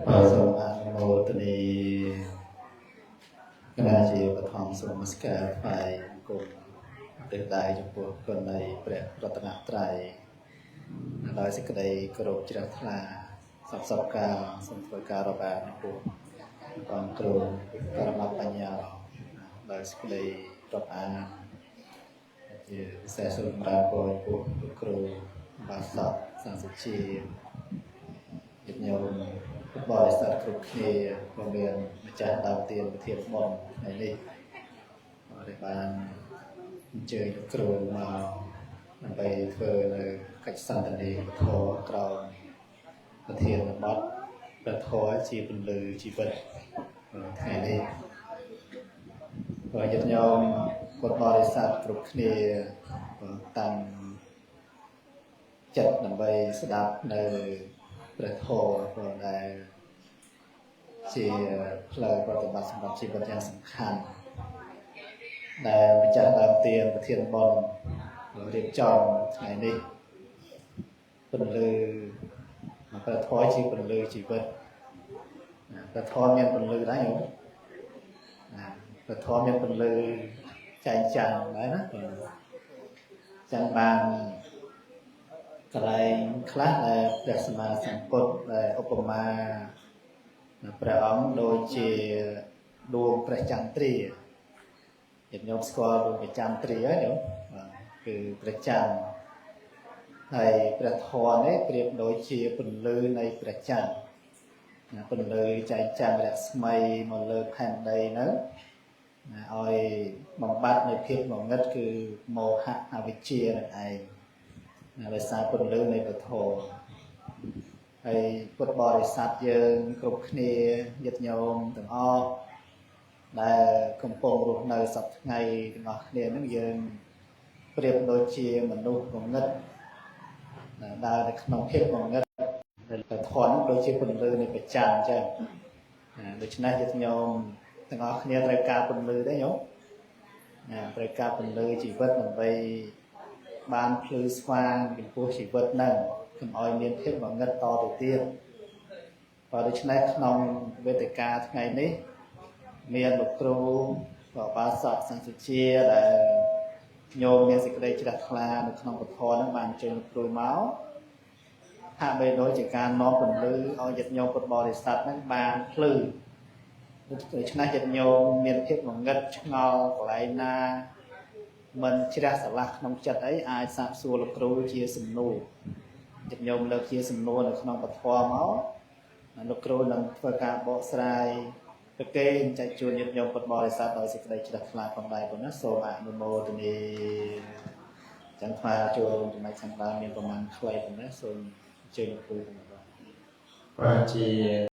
សូមអនុមោទនីគណៈជាបឋមសូមនមស្ការថ្វាយបង្គំទេវតាចំពោះគុណនៃព្រះរតនត្រ័យដោយសេចក្តីគោរពជ្រះថ្លាសពកាលសូមធ្វើការរាប់អានចំពោះបងគ្រូបរមបញ្ញាដោយសេចក្តីរាប់អានជាពិសេសសូមប្រាំពោចំពោះគ្រូបាសកសាសុជាជំនុំបរិស័ទគ្រប់គ្នាក៏មានម្ចាស់ដើមទានប្រធានបុណ្យថ្ងៃនេះដែលបានអញ្ជើញគ្រូមកដើម្បីធ្វើនៅកិច្ចសន្ទនាពធក្រោមប្រធានបទព្រះធម៌ជាពន្លឺជីវិតថ្ងៃនេះក៏ញាតិញោមពុទ្ធបរិស័ទគ្រប់គ្នាតាំងចិត្តដើម្បីស្ដាប់នៅព្រះធម៌ក៏ដែលជាផ្លូវប្រតិបត្តិសម្រាប់ជីវិតយ៉ាងសំខាន់ដែលម្ចាស់ដើមទានប្រធានបុណ្យរៀបចំថ្ងៃនេះពន្លឺព្រះធម៌ជាពន្លឺជីវិតព្រះធម៌មានពន្លឺដែរយោព្រះធម៌មានពន្លឺចែងចាំងដែរណាចាំបានកន្លែងខ្លះដែលព្រះសម្មាសម្ពុទ្ធដែលឧបមាព្រះអង្គដូចជាដួងព្រះចន្ទ្រាញាតិញោមស្គាល់ដួងព្រះចន្ទ្រាហើយញោមគឺព្រះច័ន្ទហើយព្រះធម៌នេះប្រៀបដូចជាពន្លឺនៃព្រះច័ន្ទពន្លឺចែងចាំងរស្មីមកលើផែនដីហ្នឹងឲ្យបំបត្តិនៅភាពងងឹតគឺមោហៈអវិជ្ជានឹងឯងដោយសារពន្លឺនៃព្រះធម៌ហើយពុទ្ធបរិស័ទយើងគ្រប់គ្នាញាតិញោមទាំងអស់ដែលកំពុងរស់នៅសប្តាហ៍ថ្ងៃទាំងអស់គ្នានឹងយើងប្រៀបដូចជាមនុស្សងងឹតដើរនៅក្នុងភាពងងឹតដែលព្រះធម៌ដូចជាពន្លឺនៃព្រះច័ន្ទអញ្ចឹងដូច្នេះញាតិញោមទាំងអស់គ្នាត្រូវការពន្លឺដែរញោមត្រូវការពន្លឺជីវិតដើម្បីបានភ្លឺស្វាងចំពោះជីវិតហ្នឹងកុំឲ្យមានភាពងងឹតតទៅទៀតបើដូច្នេះក្នុងវេទិកាថ្ងៃនេះមានលោកគ្រូក៏បាសកសង្ឃសុជាដែលញោមមានសេចក្តីជ្រះថ្លានៅក្នុងពធហ្នឹងបានអញ្ជើញលោកគ្រូមកហាក់បីដូចជាការនាំពន្លឺឲ្យញាតិញោមពុទ្ធបរិស័ទហ្នឹងបានភ្លឺដូច្នេះញាតិញោមមានភាពងងឹតឆ្ងល់កន្លែងណាមិនជ្រះស្រឡះក្នុងចិត្តអីអាចសាកសួរលោកគ្រូជាសំណួរញាតិញោមលើកជាសំណួរនៅក្នុងពធមកលោកគ្រូនឹងធ្វើការបកស្រាយប្រកេនចែកជូនញាតិញោមពុទ្ធបរិស័ទដោយសេចក្តីជ្រះថ្លាផងដែរប៉ុណ្ណាសូមអនុមោទនាចឹងថ្វាចូលចំណែកខាងដើមមានប្រមាណខ្លីប៉ុណ្ណាសូមអញ្ជើញលោកគ្រូផងបាទបាទជា